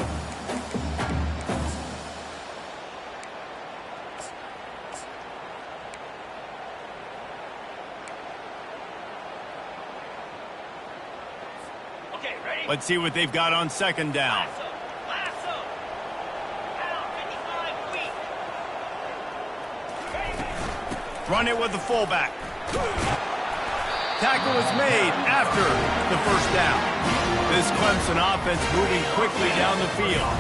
Okay, ready? Let's see what they've got on 2nd down. Lasso. Out, 55 weak. Ready? Run it with the fullback. Tackle is made after the first down. This Clemson offense moving quickly down the field.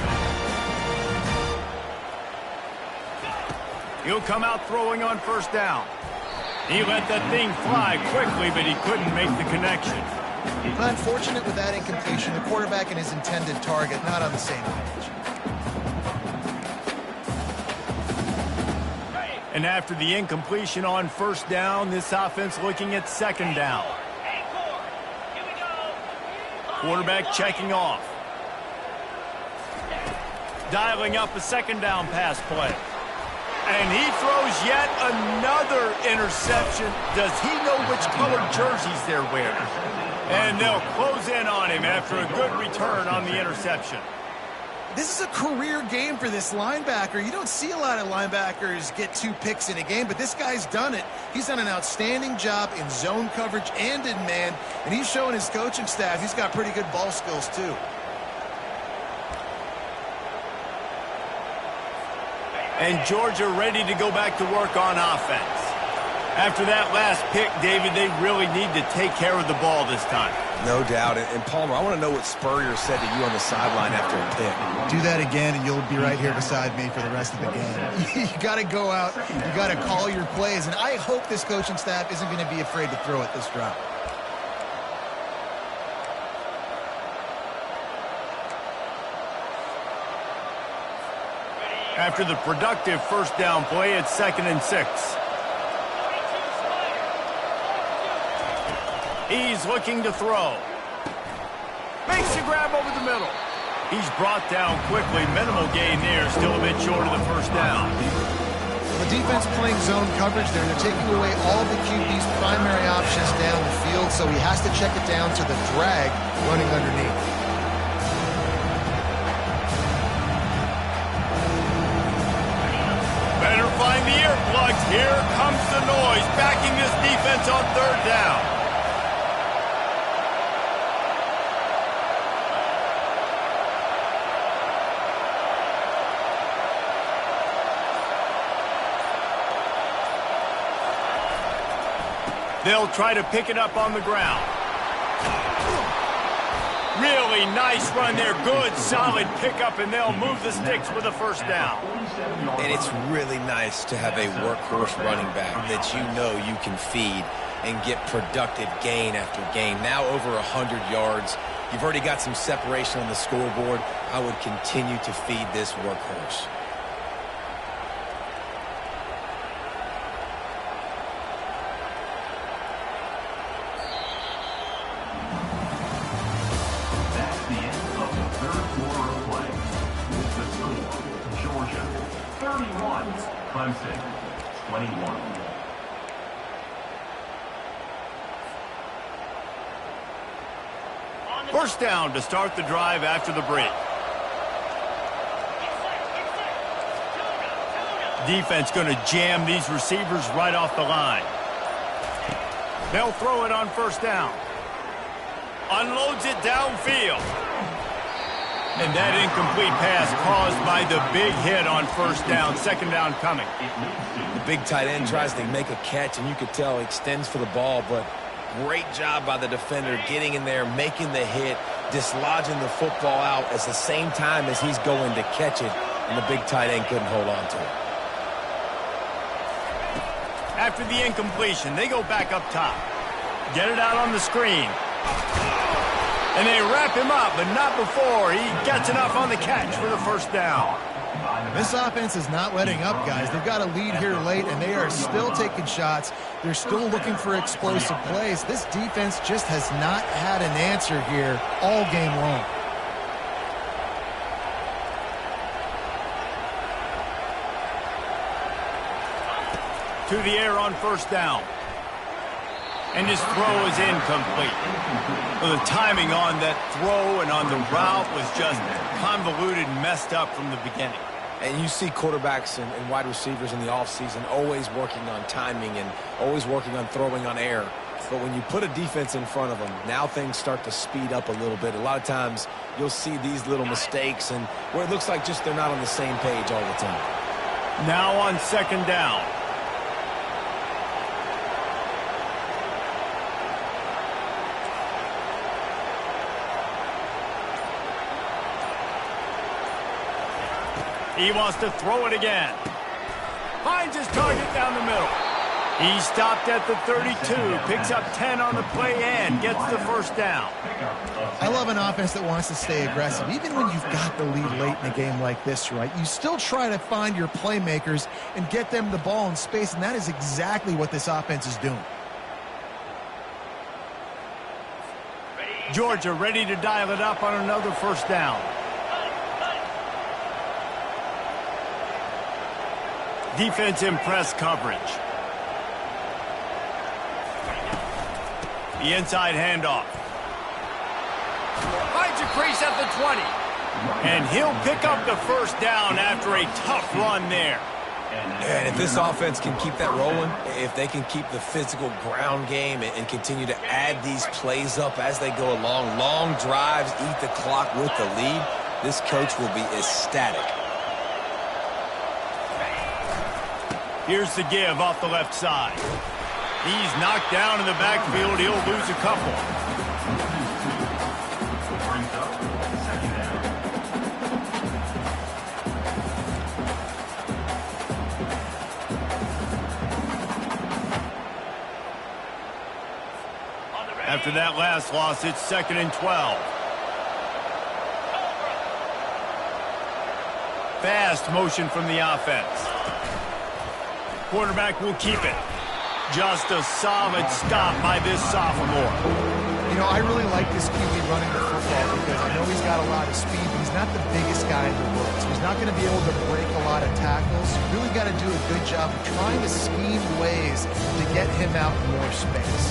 He'll come out throwing on first down. He let that thing fly quickly, but he couldn't make the connection. Unfortunate with that incompletion. The quarterback and his intended target not on the same page. And after the incompletion on first down, this offense looking at 2nd down. Encore. Here we go. Quarterback checking off. Dialing up a 2nd down pass play. And he throws yet another interception. Does he know which colored jerseys they're wearing? And they'll close in on him after a good return on the interception. This is a career game for this linebacker. You don't see a lot of linebackers get 2 picks in a game, but this guy's done it. He's done an outstanding job in zone coverage and in man, and he's showing his coaching staff he's got pretty good ball skills too. And Georgia ready to go back to work on offense. After that last pick, David, they really need to take care of the ball this time. No doubt. And Palmer, I want to know what Spurrier said to you on the sideline after a pick. Do that again, and you'll be right here beside me for the rest of the game. You got to go out. You got to call your plays, and I hope this coaching staff isn't going to be afraid to throw it this drive. After the productive first down play, it's 2nd and 6. He's looking to throw. Makes a grab over the middle. He's brought down quickly. Minimal gain there. Still a bit short of the first down. The defense playing zone coverage there. They're taking away all the QB's primary options down the field, so he has to check it down to the drag running underneath. Better find the earplugs. Here comes the noise. Backing this defense on 3rd down. They'll try to pick it up on the ground. Really nice run there. Good, solid pickup, and they'll move the sticks with a first down. And it's really nice to have a workhorse running back that you know you can feed and get productive gain after gain. Now over 100 yards. You've already got some separation on the scoreboard. I would continue to feed this workhorse. That's the end of the 3rd quarter of play. With the score, Georgia 31, Clemson 21. First down to start the drive after the break. Defense going to jam these receivers right off the line. They'll throw it on first down. Unloads it downfield. And that incomplete pass caused by the big hit on first down. 2nd down coming. The big tight end tries to make a catch, and you could tell he extends for the ball, but great job by the defender getting in there, making the hit, dislodging the football out at the same time as he's going to catch it, and the big tight end couldn't hold on to it. After the incompletion, they go back up top. Get it out on the screen. And they wrap him up, but not before he gets enough on the catch for the first down. This offense is not letting up, guys. They've got a lead here late, and they are still taking shots. They're still looking for explosive plays. This defense just has not had an answer here all game long. To the air on first down. And his throw is incomplete. Well, the timing on that throw and on the route was just convoluted and messed up from the beginning. And you see quarterbacks and wide receivers in the offseason always working on timing and always working on throwing on air. But when you put a defense in front of them, now things start to speed up a little bit. A lot of times you'll see these little mistakes and where it looks like just they're not on the same page all the time. Now on second down. He wants to throw it again. Finds his target down the middle. He stopped at the 32, picks up 10 on the play and gets the first down. I love an offense that wants to stay aggressive. Even when you've got the lead late in a game like this, right, you still try to find your playmakers and get them the ball in space, and that is exactly what this offense is doing. Georgia ready to dial it up on another first down. Defense in press coverage. The inside handoff. Finds a crease at the 20. And he'll pick up the first down after a tough run there. And if this offense can keep that rolling, if they can keep the physical ground game and continue to add these plays up as they go along, long drives, eat the clock with the lead, this coach will be ecstatic. Here's the give off the left side. He's knocked down in the backfield. He'll lose a couple. Brings up second down. After that last loss, it's 2nd and 12. Fast motion from the offense. Quarterback will keep it. Just a solid stop by this sophomore. You know, I really like this QB running the football because I know he's got a lot of speed, but he's not the biggest guy in the world. So he's not going to be able to break a lot of tackles. You really got to do a good job of trying to scheme ways to get him out in more space.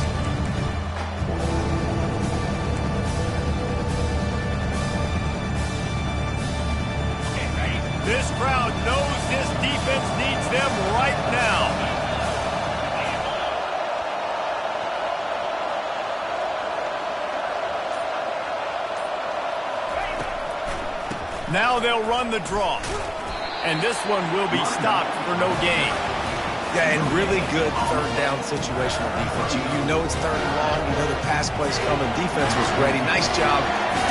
This crowd knows this defense needs them right now. Now they'll run the draw. And this one will be stopped for no gain. Yeah, and really good third down situational defense. You know it's third and long. You know the pass play's coming. Defense was ready. Nice job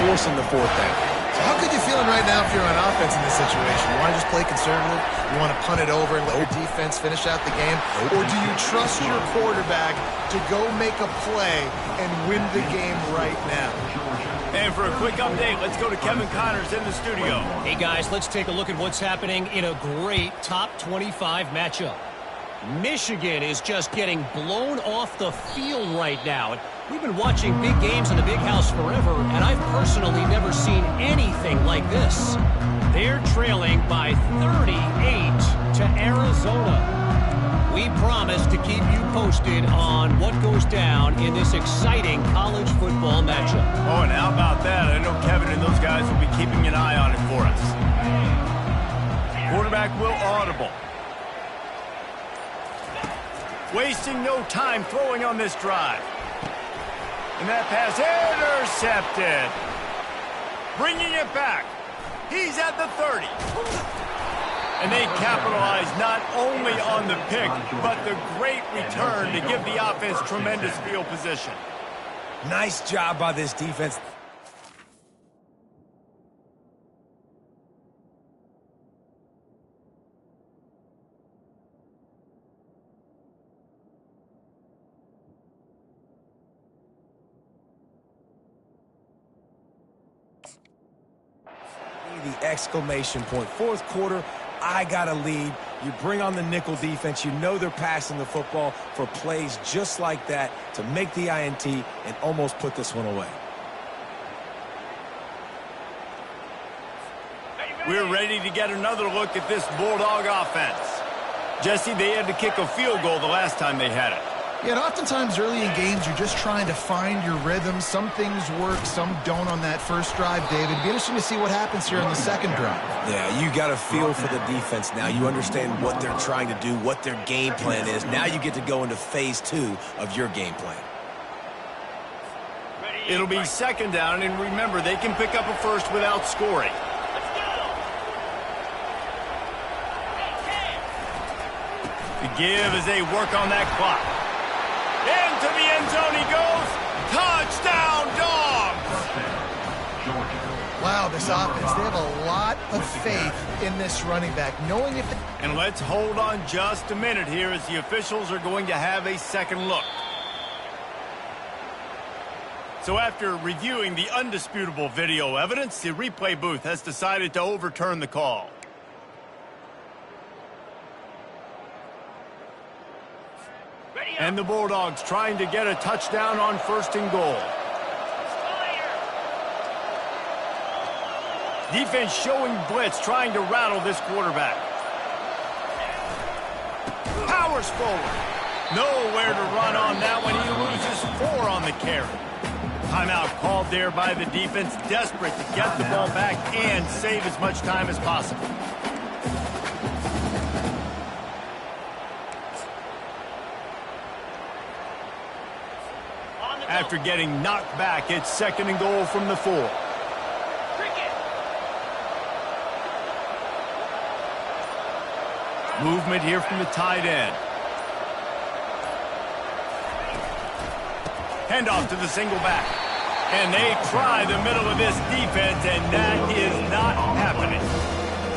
forcing the fourth down. So how good you feeling right now if you're on offense in this situation? You want to just play conservative? You want to punt it over and let your defense finish out the game? Or do you trust your quarterback to go make a play and win the game right now? And for a quick update, let's go to Kevin Connors in the studio. Hey, guys, let's take a look at what's happening in a great top 25 matchup. Michigan is just getting blown off the field right now. We've been watching big games in the Big House forever, and I've personally never seen anything like this. They're trailing by 38 to Arizona. We promise to keep you posted on what goes down in this exciting college football matchup. Oh, and how about that? I know Kevin and those guys will be keeping an eye on it for us. Quarterback will audible. Wasting no time throwing on this drive. And that pass intercepted. Bringing it back. He's at the 30. And they capitalize not only on the pick, but the great return to give the offense tremendous field position. Nice job by this defense. The the exclamation point. Fourth quarter, I got a lead. You bring on the nickel defense. You know they're passing the football for plays just like that to make the INT and almost put this one away. We're ready to get another look at this Bulldog offense. Jesse, they had to kick a field goal the last time they had it. Yeah, and oftentimes early in games, you're just trying to find your rhythm. Some things work, some don't on that first drive, David. It'd be interesting to see what happens here on the second drive. Yeah, you got a feel for the defense now. You understand what they're trying to do, what their game plan is. Now you get to go into phase 2 of your game plan. It'll be second down, and remember, they can pick up a first without scoring. The give as they work on that clock. Into the end zone he goes. Touchdown, Dogs! Wow, this offense, they have a lot of faith in this running back, knowing if... And let's hold on just a minute here as the officials are going to have a second look. So after reviewing the undisputable video evidence, the replay booth has decided to overturn the call. And the Bulldogs trying to get a touchdown on first and goal. Defense showing blitz, trying to rattle this quarterback. Powers forward. Nowhere to run on that one. He loses 4 on the carry. Timeout called there by the defense, desperate to get the ball back and save as much time as possible. After getting knocked back, it's second and goal from the 4. Movement here from the tight end. Handoff to the single back. And they try the middle of this defense, and that is not happening.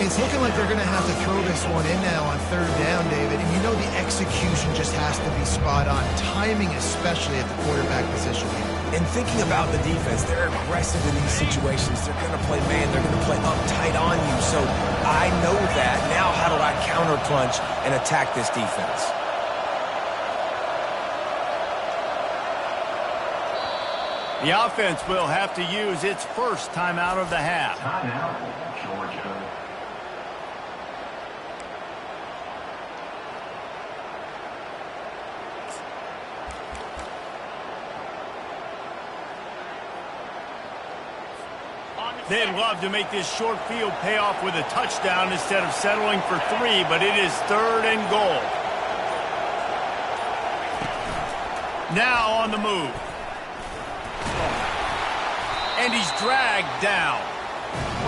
It's looking like they're going to have to throw this one in now on third down, David. And you know the execution just has to be spot on. Timing, especially at the quarterback position here. And thinking about the defense, they're aggressive in these situations. They're going to play man. They're going to play uptight on you. So I know that. Now how do I counterpunch and attack this defense? The offense will have to use its first timeout of the half. Timeout, Georgia. They'd love to make this short field pay off with a touchdown instead of settling for 3, but it is third and goal. Now on the move. And he's dragged down.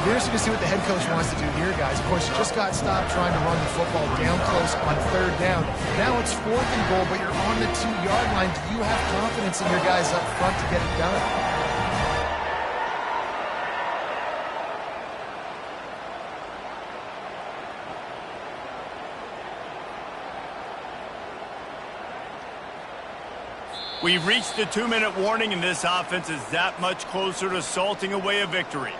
We're interested to see what the head coach wants to do here, guys. Of course, you just got stopped trying to run the football down close on third down. Now it's fourth and goal, but you're on the 2-yard line. Do you have confidence in your guys up front to get it done? We've reached the 2-minute warning, and this offense is that much closer to salting away a victory.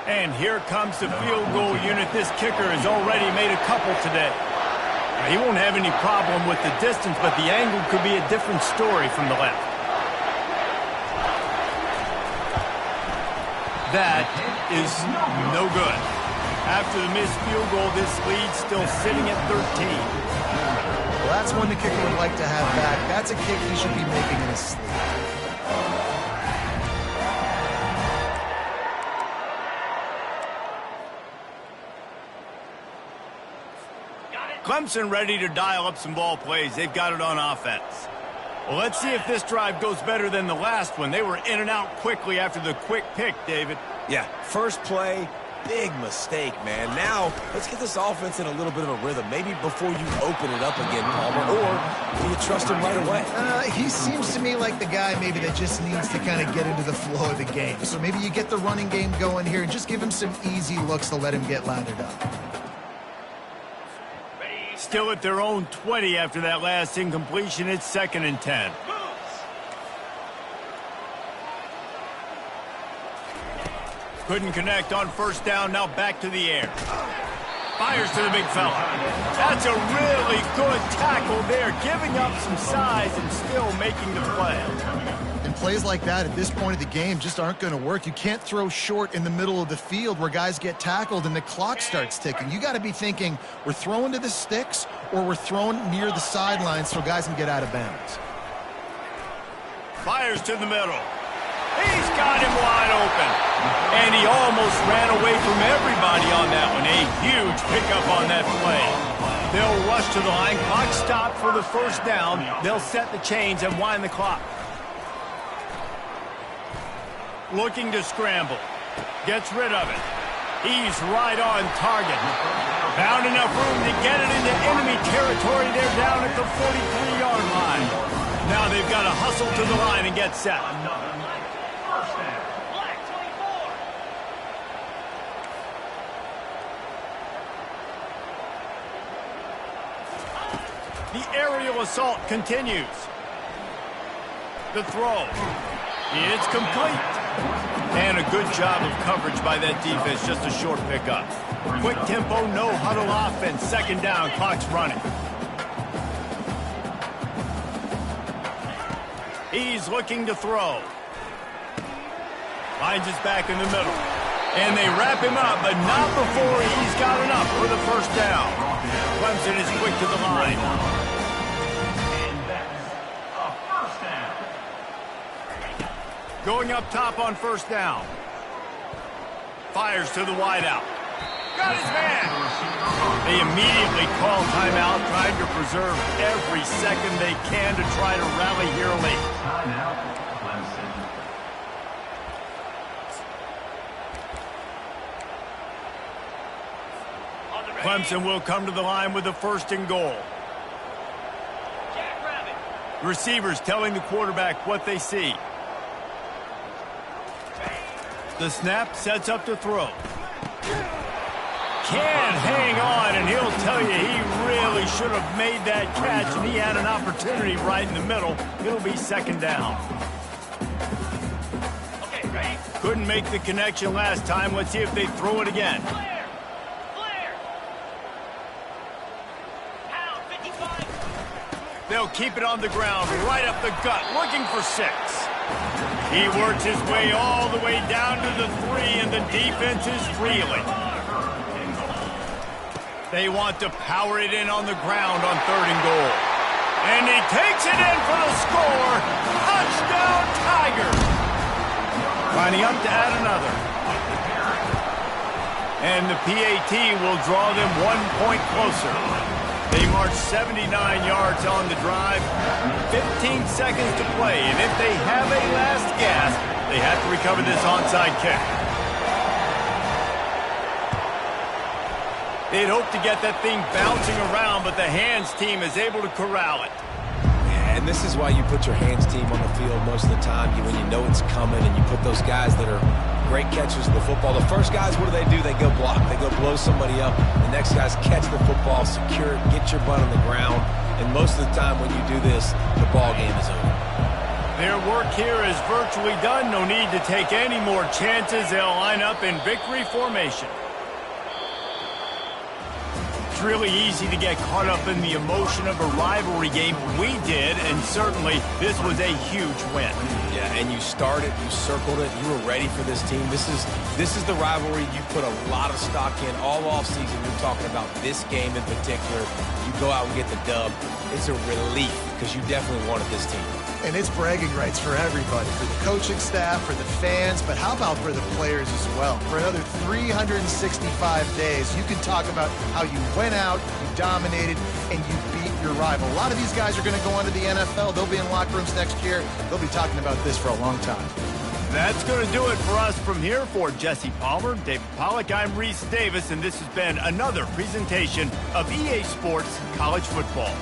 And here comes the field goal unit. This kicker has already made a couple today. Now, he won't have any problem with the distance, but the angle could be a different story from the left. That is no good. After the missed field goal, this lead's still sitting at 13. Well, that's one the kicker would like to have back. That's a kick he should be making in his sleep. Clemson ready to dial up some ball plays. They've got it on offense. Well, let's see if this drive goes better than the last one. They were in and out quickly after the quick pick, David. Yeah, first play, big mistake, man. Now, let's get this offense in a little bit of a rhythm. Maybe before you open it up again, Palmer, or do you trust him right away? He seems to me like the guy maybe that just needs to kind of get into the flow of the game. So maybe you get the running game going here and just give him some easy looks to let him get lathered up. Still at their own 20 after that last incompletion. It's 2nd and 10. Couldn't connect on first down. Now back to the air. Fires to the big fella. That's a really good tackle there, giving up some size and still making the play. And plays like that at this point of the game just aren't going to work. You can't throw short in the middle of the field where guys get tackled and the clock starts ticking. You got to be thinking we're throwing to the sticks or we're throwing near the sidelines so guys can get out of bounds. Fires to the middle. He's got him wide open. And he almost ran away from everybody on that one. A huge pickup on that play. They'll rush to the line. Clock stopped for the first down. They'll set the chains and wind the clock. Looking to scramble. Gets rid of it. He's right on target. Found enough room to get it into enemy territory. They're down at the 43-yard line. Now they've got to hustle to the line and get set. The aerial assault continues. The throw. It's complete. And a good job of coverage by that defense. Just a short pickup. Quick tempo, no huddle offense. 2nd down, clock's running. He's looking to throw. Finds his back in the middle. And they wrap him up, but not before he's got enough for the first down. Clemson is quick to the line. Going up top on first down. Fires to the wideout. Got his man. They immediately call timeout, trying to preserve every second they can to try to rally here late. Timeout, Clemson. Clemson will come to the line with a 1st and goal. Receivers telling the quarterback what they see. The snap sets up to throw. Can't hang on, and he'll tell you he really should have made that catch, and he had an opportunity right in the middle. It'll be 2nd down. Okay, ready? Couldn't make the connection last time. Let's see if they throw it again. Clear! Clear! Pound, 55. They'll keep it on the ground, right up the gut, looking for 6. He works his way all the way down to the 3, and the defense is reeling. They want to power it in on the ground on 3rd and goal. And he takes it in for the score. Touchdown, Tigers. Lining up to add another. And the PAT will draw them 1 point closer. They march 79 yards on the drive, 15 seconds to play, and if they have a last gasp, they have to recover this onside kick. They'd hope to get that thing bouncing around, but the hands team is able to corral it. Yeah, and this is why you put your hands team on the field most of the time when you know it's coming, and you put those guys that are great catchers of the football. The first guys, what do? They go block. They go blow somebody up. The next guys catch the football, secure it, get your butt on the ground. And most of the time when you do this, the ball game is over. Their work here is virtually done. No need to take any more chances. They'll line up in victory formation. It's really easy to get caught up in the emotion of a rivalry game. We did, and certainly this was a huge win. Yeah, and you started, you circled it, you were ready for this team. This is the rivalry you put a lot of stock in all offseason. You're talking about this game in particular. You go out and get the dub. It's a relief because you definitely wanted this team. And it's bragging rights for everybody, for the coaching staff, for the fans, but how about for the players as well? For another 365 days, you can talk about how you went out, you dominated, and you beat your rival. A lot of these guys are going to go on to the NFL. They'll be in locker rooms next year. They'll be talking about this for a long time. That's going to do it for us from here. For Jesse Palmer, David Pollack, I'm Reese Davis, and this has been another presentation of EA Sports College Football.